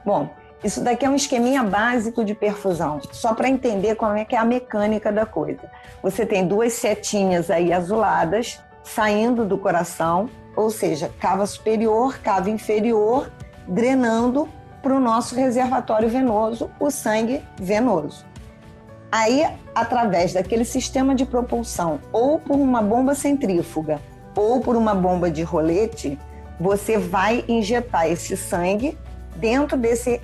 Bom, isso daqui é um esqueminha básico de perfusão, só para entender como é que é a mecânica da coisa. Você tem duas setinhas aí azuladas saindo do coração, ou seja, cava superior, cava inferior, drenando para o nosso reservatório venoso, o sangue venoso. Aí, através daquele sistema de propulsão, ou por uma bomba centrífuga, ou por uma bomba de rolete, você vai injetar esse sangue dentro desse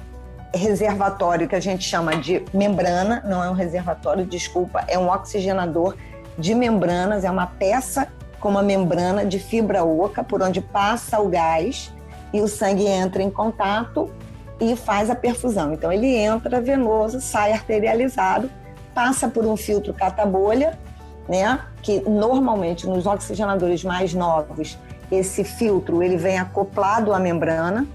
reservatório que a gente chama de membrana, não é um reservatório, desculpa, é um oxigenador de membranas, é uma peça com uma membrana de fibra oca por onde passa o gás e o sangue entra em contato e faz a perfusão. Então ele entra venoso, sai arterializado, passa por um filtro catabolha, né, que normalmente nos oxigenadores mais novos, esse filtro ele vem acoplado à membrana,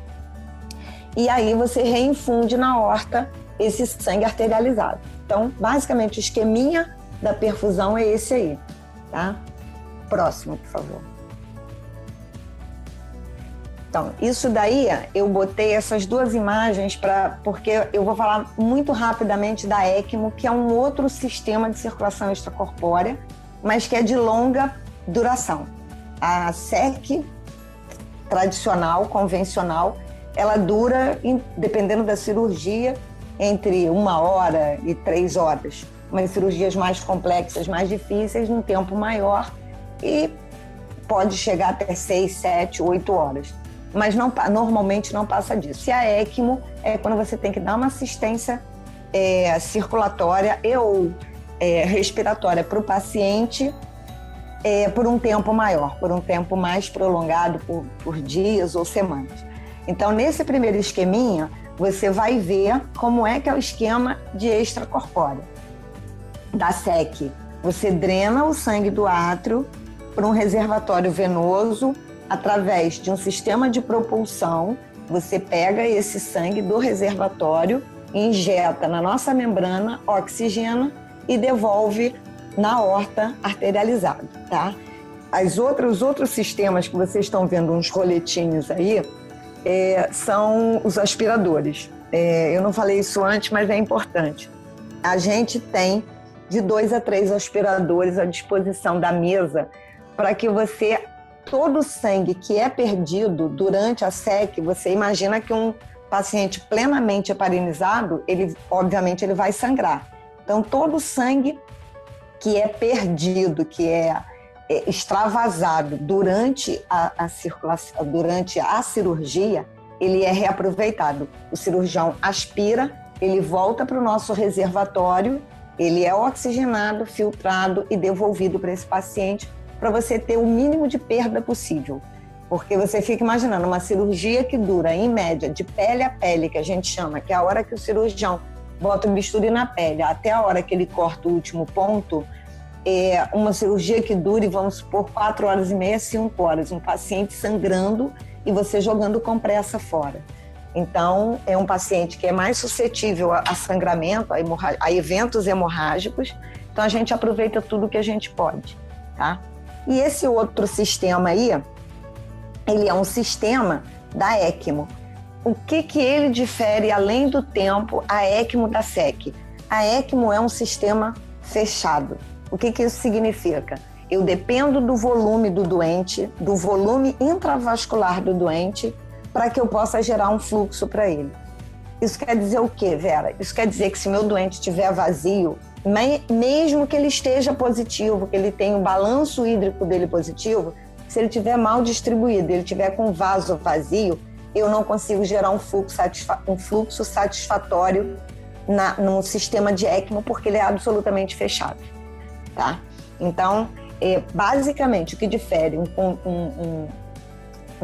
e aí você reinfunde na aorta esse sangue arterializado. Então, basicamente, o esqueminha da perfusão é esse aí, tá? Próximo, por favor. Então, isso daí, eu botei essas duas imagens porque eu vou falar muito rapidamente da ECMO, que é um outro sistema de circulação extracorpórea, mas que é de longa duração. A SEC tradicional, convencional, ela dura, dependendo da cirurgia, entre 1 hora e 3 horas. Umas cirurgias mais complexas, mais difíceis, num tempo maior, e pode chegar até 6, 7, 8 horas. Mas normalmente não passa disso. E a ECMO é quando você tem que dar uma assistência circulatória ou respiratória para o paciente por um tempo maior, por um tempo mais prolongado, por dias ou semanas. Então, nesse primeiro esqueminha, você vai ver como é que é o esquema de extracorpórea. Da SEC, você drena o sangue do átrio para um reservatório venoso através de um sistema de propulsão. Você pega esse sangue do reservatório, injeta na nossa membrana, oxigena e devolve na aorta arterializado, tá? Os outros sistemas que vocês estão vendo, uns roletinhos aí, são os aspiradores. Eu não falei isso antes, mas é importante. A gente tem de 2 a 3 aspiradores à disposição da mesa para que todo o sangue que é perdido durante a SEC, você imagina que um paciente plenamente heparinizado, obviamente ele vai sangrar. Então, todo o sangue que é perdido, que é extravasado durante a circulação, durante a cirurgia, ele é reaproveitado. O cirurgião aspira, ele volta para o nosso reservatório, ele é oxigenado, filtrado e devolvido para esse paciente, para você ter o mínimo de perda possível. Porque você fica imaginando uma cirurgia que dura, em média, de pele a pele, que a gente chama, que é a hora que o cirurgião bota o bisturi na pele, até a hora que ele corta o último ponto, uma cirurgia que dure, vamos supor, 4 horas e meia, 5 horas, um paciente sangrando e você jogando compressa fora. Então, é um paciente que é mais suscetível a sangramento, a eventos hemorrágicos, então a gente aproveita tudo que a gente pode, tá? E esse outro sistema aí, ele é um sistema da ECMO. O que ele difere, além do tempo, a ECMO da SEC? A ECMO é um sistema fechado. O que isso significa? Eu dependo do volume do doente, do volume intravascular do doente, para que eu possa gerar um fluxo para ele. Isso quer dizer o quê, Vera? Isso quer dizer que se meu doente estiver vazio, mesmo que ele esteja positivo, que ele tenha o balanço hídrico dele positivo, se ele estiver mal distribuído, ele estiver com o vaso vazio, eu não consigo gerar um fluxo satisfatório no sistema de ECMO, porque ele é absolutamente fechado. Tá? Então, basicamente, o que difere um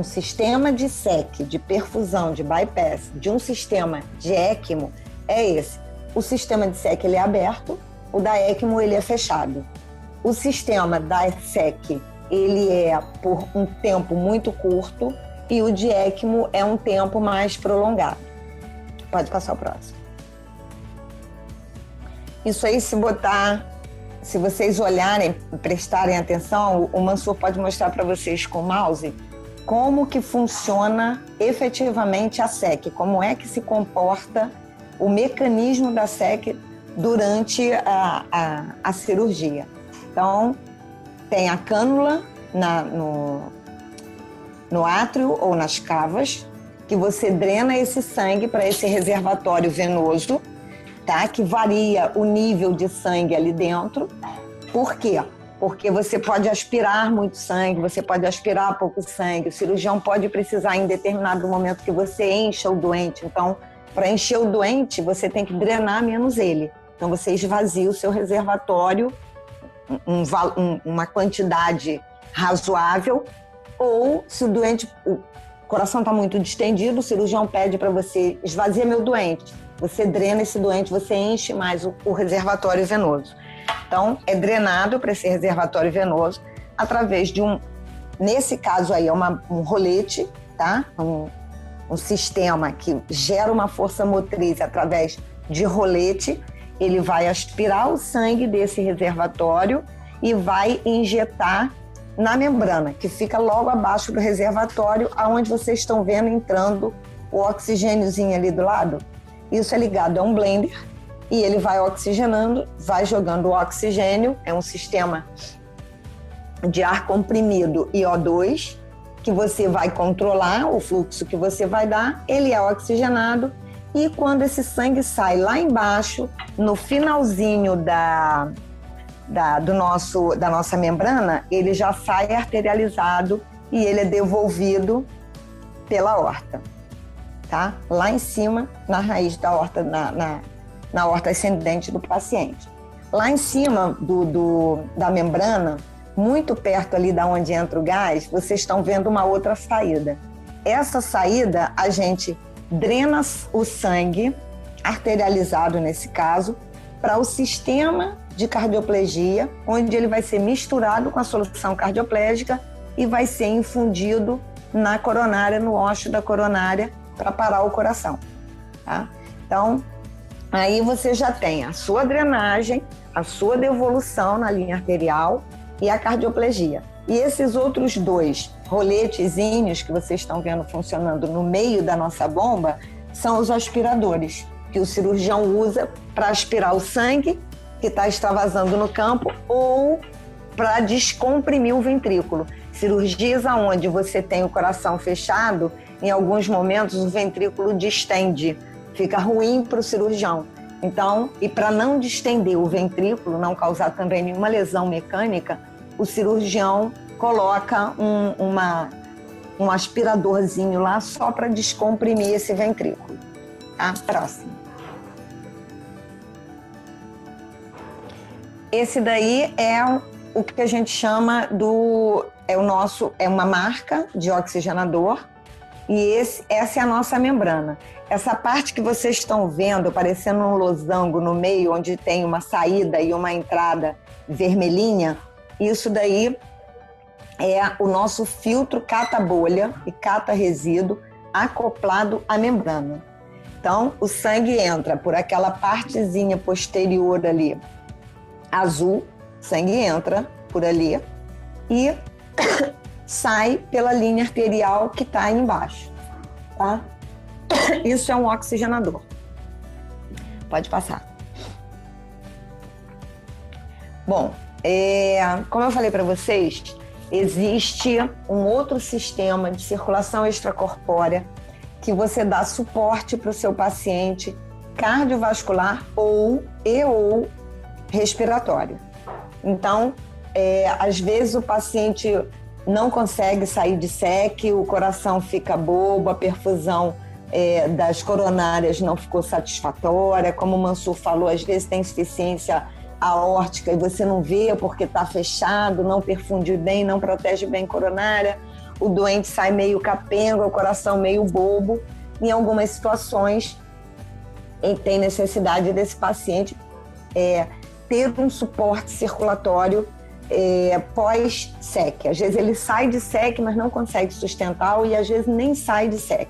sistema de SEC, de perfusão, de bypass, de um sistema de ECMO é esse. O sistema de SEC ele é aberto, o da ECMO ele é fechado. O sistema da SEC ele é por um tempo muito curto e o de ECMO é um tempo mais prolongado. Pode passar o próximo. Isso aí, se vocês olharem, prestarem atenção, o Mansur pode mostrar para vocês com o mouse, como que funciona efetivamente a SEC, como é que se comporta o mecanismo da SEC durante a cirurgia. Então, tem a cânula no átrio ou nas cavas, que você drena esse sangue para esse reservatório venoso, tá? Que varia o nível de sangue ali dentro. Por quê? Porque você pode aspirar muito sangue, você pode aspirar pouco sangue, o cirurgião pode precisar em determinado momento que você encha o doente. Então, para encher o doente, você tem que drenar menos ele. Então, você esvazia o seu reservatório, uma quantidade razoável, ou se o doente, o coração está muito distendido, o cirurgião pede para você esvazia meu doente, você drena esse doente, você enche mais o reservatório venoso. Então, é drenado para esse reservatório venoso através de nesse caso aí, é um rolete, tá? Um sistema que gera uma força motriz através de rolete. Ele vai aspirar o sangue desse reservatório e vai injetar na membrana, que fica logo abaixo do reservatório, aonde vocês estão vendo entrando o oxigêniozinho ali do lado. Isso é ligado a um blender e ele vai oxigenando, vai jogando o oxigênio. É um sistema de ar comprimido e O2, que você vai controlar o fluxo que você vai dar. Ele é oxigenado e quando esse sangue sai lá embaixo, no finalzinho da nossa membrana, ele já sai arterializado e ele é devolvido pela aorta, tá? Lá em cima, na raiz da aorta, na aorta ascendente do paciente. Lá em cima da membrana, muito perto ali da onde entra o gás, vocês estão vendo uma outra saída. Essa saída, a gente drena o sangue, arterializado nesse caso, para o sistema de cardioplegia, onde ele vai ser misturado com a solução cardioplégica e vai ser infundido na coronária, no ósseo da coronária, para parar o coração, tá? Então, aí você já tem a sua drenagem, a sua devolução na linha arterial e a cardioplegia. E esses outros dois roletezinhos que vocês estão vendo funcionando no meio da nossa bomba são os aspiradores, que o cirurgião usa para aspirar o sangue que está extravasando no campo ou para descomprimir o ventrículo. Cirurgias onde você tem o coração fechado, em alguns momentos o ventrículo distende, fica ruim para o cirurgião. Então, e para não distender o ventrículo, não causar também nenhuma lesão mecânica, o cirurgião coloca um aspiradorzinho lá só para descomprimir esse ventrículo. Tá? Próximo. Esse daí é o que a gente chama é uma marca de oxigenador e essa é a nossa membrana. Essa parte que vocês estão vendo, parecendo um losango no meio, onde tem uma saída e uma entrada vermelhinha, isso daí é o nosso filtro cata-bolha e cata-resíduo acoplado à membrana. Então, o sangue entra por aquela partezinha posterior ali, azul, sangue entra por ali e sai pela linha arterial que está aí embaixo, tá? Isso é um oxigenador. Pode passar. Bom, como eu falei para vocês, existe um outro sistema de circulação extracorpórea que você dá suporte para o seu paciente cardiovascular ou respiratório. Então, às vezes o paciente não consegue sair de SEC, o coração fica bobo, a perfusão das coronárias não ficou satisfatória, como o Mansur falou, às vezes tem insuficiência aórtica e você não vê porque está fechado, não perfunde bem, não protege bem a coronária, o doente sai meio capenga, o coração meio bobo. Em algumas situações, tem necessidade desse paciente ter um suporte circulatório pós-SEC. Às vezes ele sai de SEC, mas não consegue sustentar, e às vezes nem sai de SEC.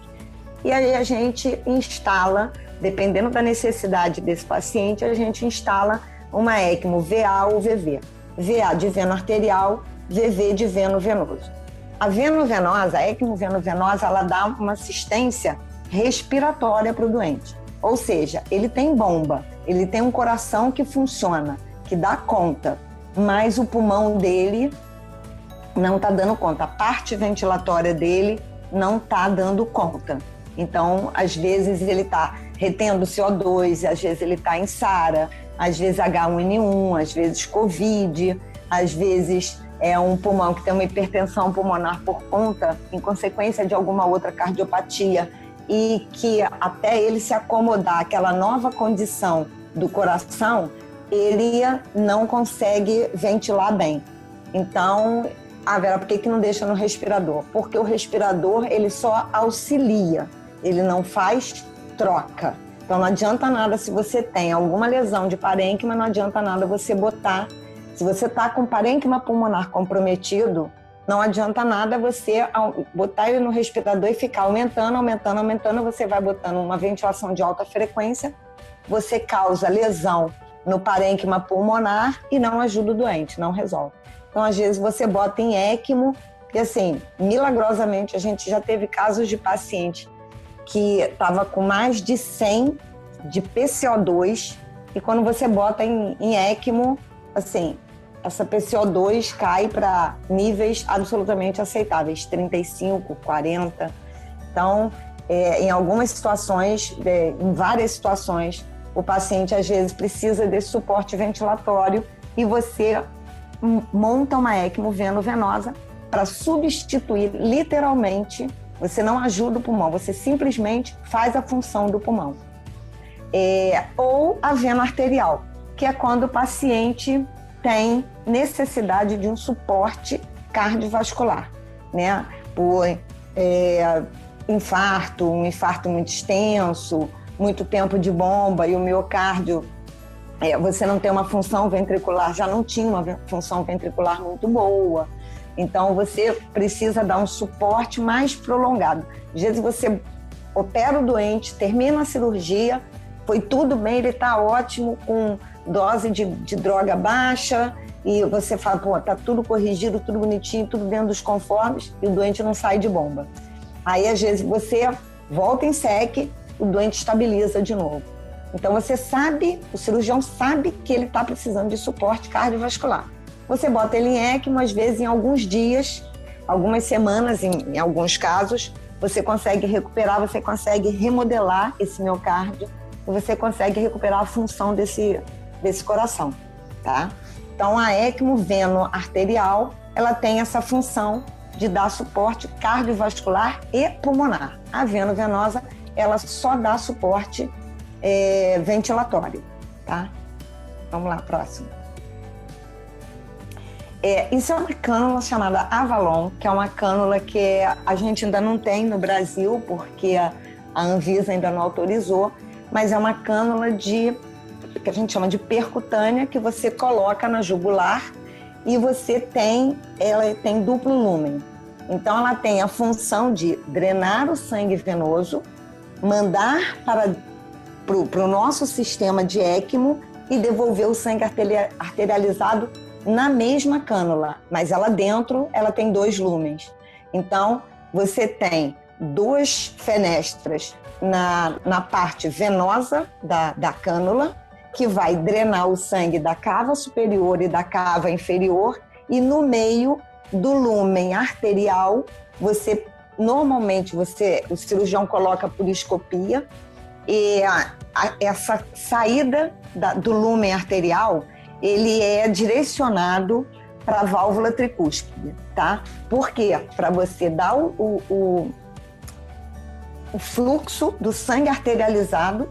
E aí a gente instala, dependendo da necessidade desse paciente, a gente instala uma ECMO VA ou VV. VA de veno arterial, VV de veno venoso. a venovenosa, a equimovenovenosa, ela dá uma assistência respiratória para o doente. Ou seja, ele tem bomba, ele tem um coração que funciona, que dá conta, mas o pulmão dele não está dando conta. A parte ventilatória dele não está dando conta. Então, às vezes ele está retendo CO2, às vezes ele está em SARA, às vezes H1N1, às vezes COVID, às vezes é um pulmão que tem uma hipertensão pulmonar por conta, em consequência de alguma outra cardiopatia, e que até ele se acomodar àquela nova condição do coração, ele não consegue ventilar bem. Então, Vera, por que não deixa no respirador? Porque o respirador, ele só auxilia, ele não faz troca. Então, não adianta nada se você tem alguma lesão de parênquima, não adianta nada você botar. Se você está com parênquima pulmonar comprometido, não adianta nada você botar ele no respirador e ficar aumentando, você vai botando uma ventilação de alta frequência, você causa lesão no parênquima pulmonar e não ajuda o doente, não resolve. Então, às vezes, você bota em ECMO e, assim, milagrosamente, a gente já teve casos de paciente que estava com mais de 100 de PCO2 e quando você bota em ECMO, assim, essa PCO2 cai para níveis absolutamente aceitáveis, 35, 40. Então, em algumas situações, em várias situações, o paciente às vezes precisa desse suporte ventilatório e você monta uma ECMO venovenosa para substituir literalmente, você não ajuda o pulmão, você simplesmente faz a função do pulmão. Ou a vena arterial, que é quando o paciente tem necessidade de um suporte cardiovascular, né? Por infarto, um infarto muito extenso, muito tempo de bomba e o miocárdio, você não tem uma função ventricular, já não tinha uma função ventricular muito boa, então você precisa dar um suporte mais prolongado. Às vezes você opera o doente, termina a cirurgia, foi tudo bem, ele está ótimo, com dose de droga baixa, e você fala, pô, tá tudo corrigido, tudo bonitinho, tudo dentro dos conformes, e o doente não sai de bomba. Aí, às vezes, você volta em SEC, o doente estabiliza de novo. Então, você sabe, o cirurgião sabe que ele está precisando de suporte cardiovascular. Você bota ele em ECMO, às vezes, em alguns dias, algumas semanas, em alguns casos, você consegue recuperar, você consegue remodelar esse miocárdio, e você consegue recuperar a função desse coração, tá? Então, a ECMO veno-arterial, ela tem essa função de dar suporte cardiovascular e pulmonar. A venovenosa, ela só dá suporte ventilatório, tá? Vamos lá, próximo. Isso é uma cânula chamada Avalon, que é uma cânula que a gente ainda não tem no Brasil, porque a Anvisa ainda não autorizou, mas é uma cânula que a gente chama de percutânea, que você coloca na jugular e ela tem duplo lumen. Então, ela tem a função de drenar o sangue venoso, mandar para o nosso sistema de ECMO e devolver o sangue arterializado na mesma cânula, mas ela dentro, ela tem 2 lumens. Então, você tem 2 fenestras na parte venosa da cânula, que vai drenar o sangue da cava superior e da cava inferior, e no meio do lumen arterial, normalmente o cirurgião coloca por escopia, e essa saída do lumen arterial, ele é direcionado para a válvula tricúspide, tá? Por quê? Para você dar o fluxo do sangue arterializado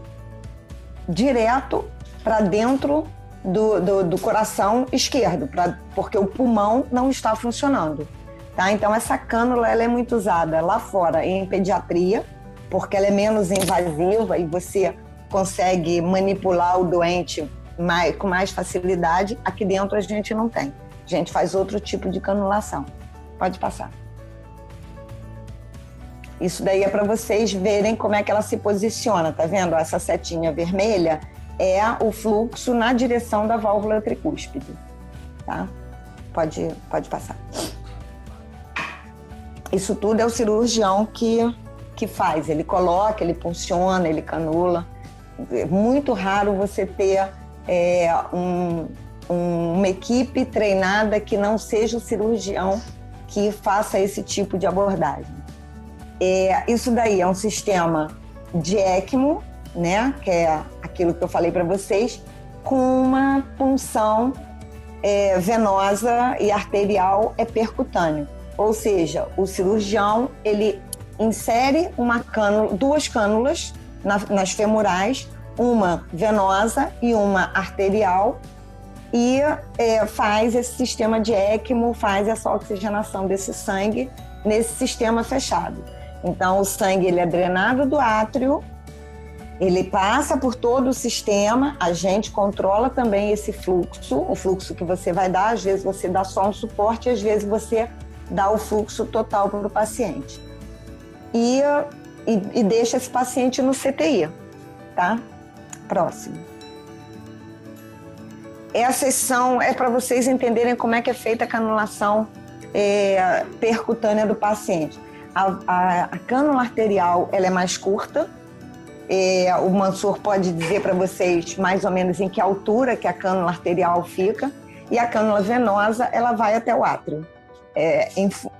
direto para dentro do coração esquerdo, porque o pulmão não está funcionando, tá? Então, essa cânula ela é muito usada lá fora em pediatria, porque ela é menos invasiva e você consegue manipular o doente com mais facilidade. Aqui dentro a gente não tem. A gente faz outro tipo de canulação. Pode passar. Isso daí é para vocês verem como é que ela se posiciona, tá vendo? Essa setinha vermelha é o fluxo na direção da válvula tricúspide, tá? Pode passar. isso tudo é o cirurgião que faz. Ele coloca, ele funciona, ele canula. É muito raro você ter uma equipe treinada que não seja o cirurgião que faça esse tipo de abordagem. Isso daí é um sistema de ECMO, né, que é aquilo que eu falei para vocês, com uma punção venosa e arterial percutâneo. Ou seja, o cirurgião ele insere duas cânulas nas femorais, uma venosa e uma arterial, e faz esse sistema de ECMO, faz essa oxigenação desse sangue nesse sistema fechado. Então, o sangue ele é drenado do átrio, ele passa por todo o sistema, a gente controla também esse fluxo, o fluxo que você vai dar, às vezes você dá só um suporte, às vezes você dá o fluxo total para o paciente. E deixa esse paciente no CTI, tá? Próximo. Essas são, para vocês entenderem como é que é feita a canulação percutânea do paciente. A cânula arterial ela é mais curta, o Mansur pode dizer para vocês mais ou menos em que altura que a cânula arterial fica, e a cânula venosa ela vai até o átrio.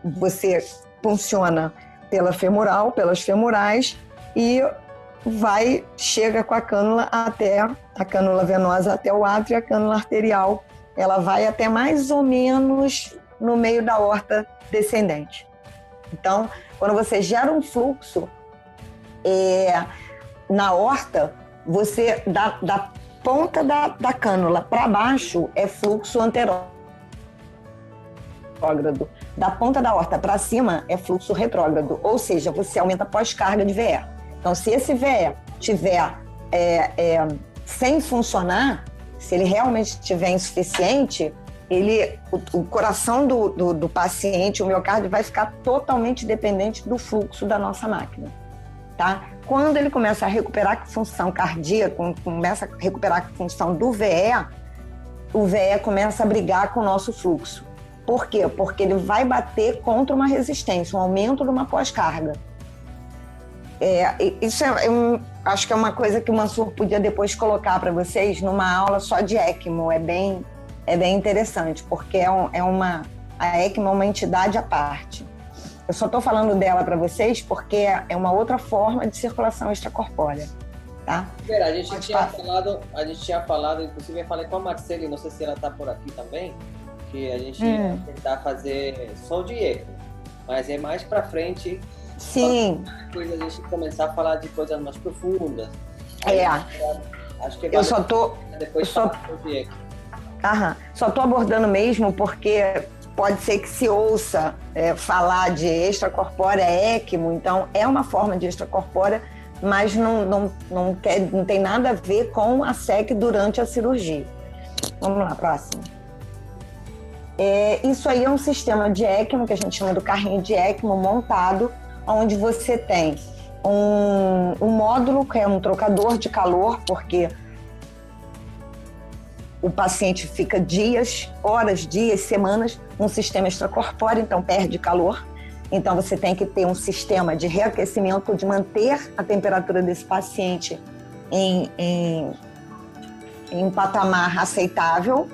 Você funciona pela femoral, pelas femorais, e chega com a cânula até a cânula venosa até o átrio, e a cânula arterial ela vai até mais ou menos no meio da aorta descendente. Então, quando você gera um fluxo na aorta, você da ponta da cânula para baixo é fluxo anterógrado. Da ponta da aorta para cima é fluxo retrógrado, ou seja, você aumenta a pós-carga de VE. Então, se esse VE estiver sem funcionar, se ele realmente estiver insuficiente, o coração do paciente, o miocárdio, vai ficar totalmente dependente do fluxo da nossa máquina, tá? Quando ele começa a recuperar a função cardíaca, começa a recuperar a função do VE, o VE começa a brigar com o nosso fluxo. Por quê? Porque ele vai bater contra uma resistência, um aumento de uma pós-carga. Isso acho que é uma coisa que o Mansur podia depois colocar para vocês numa aula só de ECMO. É bem interessante, porque a ECMO é uma entidade à parte. Eu só estou falando dela para vocês porque é uma outra forma de circulação extracorpórea, tá? A gente tinha falado, inclusive eu falei com a Marcele, não sei se ela está por aqui também, que a gente ia tentar fazer só de ECMO, mas é mais para frente. Sim. Depois a gente começar a falar de coisas mais profundas. Acho que eu só tô abordando mesmo porque pode ser que se ouça falar de extracorpórea ECMO, então é uma forma de extracorpórea, mas não tem nada a ver com a SEC durante a cirurgia. Vamos lá, próximo. Isso aí é um sistema de ECMO, que a gente chama do carrinho de ECMO montado, onde você tem um módulo que é um trocador de calor, porque o paciente fica horas, semanas, num sistema extracorpóreo, então perde calor. Então você tem que ter um sistema de reaquecimento, de manter a temperatura desse paciente em patamar aceitável.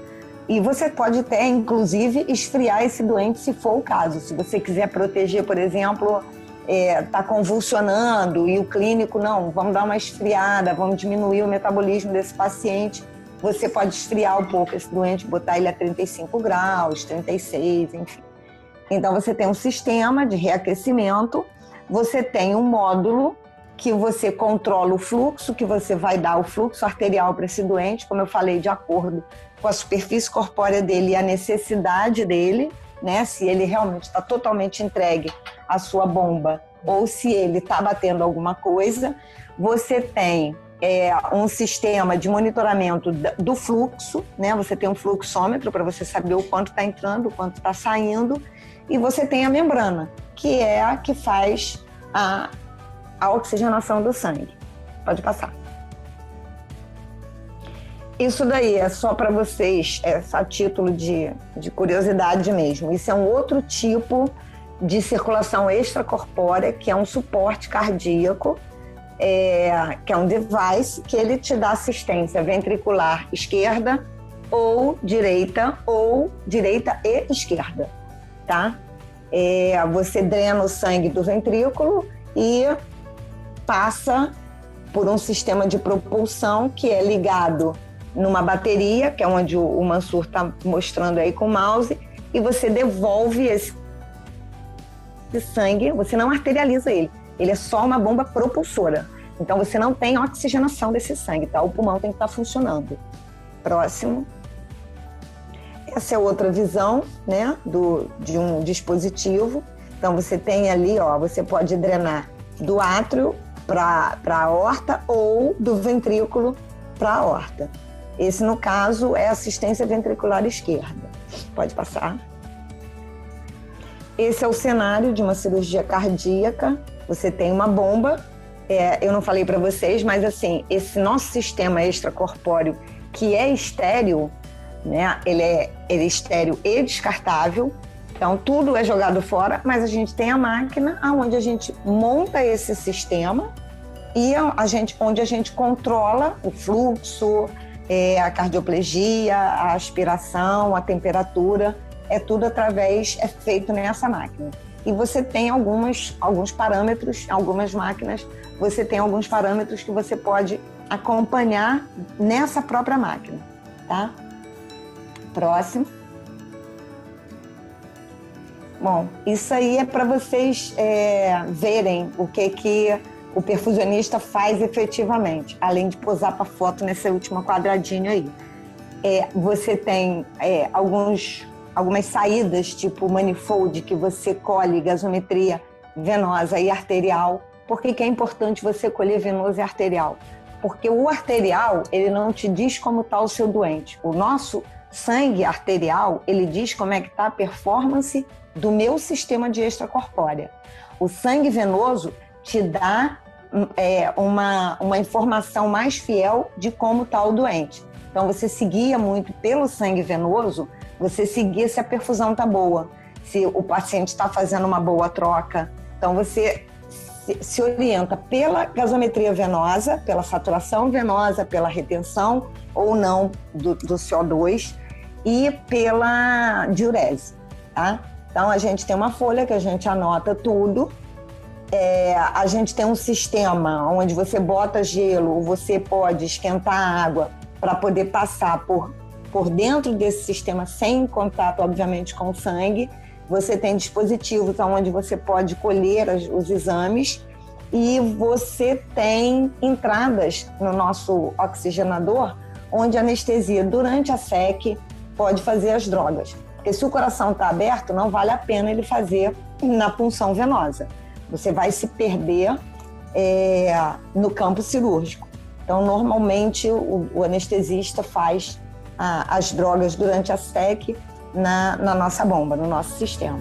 E você pode até, inclusive, esfriar esse doente, se for o caso. Se você quiser proteger, por exemplo, está convulsionando e o clínico, não, vamos dar uma esfriada, vamos diminuir o metabolismo desse paciente. Você pode esfriar um pouco esse doente, botar ele a 35 graus, 36, enfim. Então, você tem um sistema de reaquecimento, você tem um módulo que você controla o fluxo, que você vai dar o fluxo arterial para esse doente, como eu falei, de acordo com a superfície corpórea dele e a necessidade dele, né? Se ele realmente está totalmente entregue à sua bomba ou se ele está batendo alguma coisa. Você tem um sistema de monitoramento do fluxo, né? Você tem um fluxômetro para você saber o quanto está entrando, o quanto está saindo, e você tem a membrana, que é a que faz a oxigenação do sangue. Pode passar. Isso daí é só para vocês, a título de curiosidade mesmo. Isso é um outro tipo de circulação extracorpórea, que é um suporte cardíaco, que é um device que ele te dá assistência ventricular esquerda ou direita e esquerda, tá? Você drena o sangue do ventrículo e passa por um sistema de propulsão que é ligado numa bateria, que é onde o Mansur está mostrando aí com o mouse, e você devolve esse sangue, você não arterializa ele é só uma bomba propulsora. Então, você não tem oxigenação desse sangue, tá? O pulmão tem que estar funcionando. Próximo. Essa é outra visão, né, de um dispositivo. Então, você tem ali, você pode drenar do átrio para a aorta ou do ventrículo para a aorta. Esse, no caso, é assistência ventricular esquerda. Pode passar. Esse é o cenário de uma cirurgia cardíaca. Você tem uma bomba. Eu não falei para vocês, mas assim, esse nosso sistema extracorpóreo, que é estéril, né? Ele é estéril e descartável. Então, tudo é jogado fora, mas a gente tem a máquina onde a gente monta esse sistema e onde a gente controla o fluxo, a cardioplegia, a aspiração, a temperatura, tudo é feito nessa máquina. E você tem alguns parâmetros, algumas máquinas, você tem alguns parâmetros que você pode acompanhar nessa própria máquina, tá? Próximo. Bom, isso aí é para vocês verem o que o perfusionista faz efetivamente, além de posar para foto nesse último quadradinho aí. Você tem algumas saídas, tipo manifold, que você colhe gasometria venosa e arterial. Por que é importante você colher venoso e arterial? Porque o arterial, ele não te diz como está o seu doente. O nosso sangue arterial, ele diz como é que está a performance do meu sistema de extracorpórea. O sangue venoso te dá uma informação mais fiel de como está o doente. Então, você seguia muito pelo sangue venoso, você seguia se a perfusão está boa, se o paciente está fazendo uma boa troca. Então, você se orienta pela gasometria venosa, pela saturação venosa, pela retenção ou não do CO2 e pela diurese, tá? Então, a gente tem uma folha que a gente anota tudo. A gente tem um sistema onde você bota gelo, você pode esquentar a água para poder passar por dentro desse sistema sem contato, obviamente, com o sangue. Você tem dispositivos onde você pode colher os exames e você tem entradas no nosso oxigenador onde a anestesia durante a SEC pode fazer as drogas. Porque se o coração está aberto, não vale a pena ele fazer na punção venosa. Você vai se perder no campo cirúrgico. Então, normalmente, o anestesista faz as drogas durante a SEC na nossa bomba, no nosso sistema.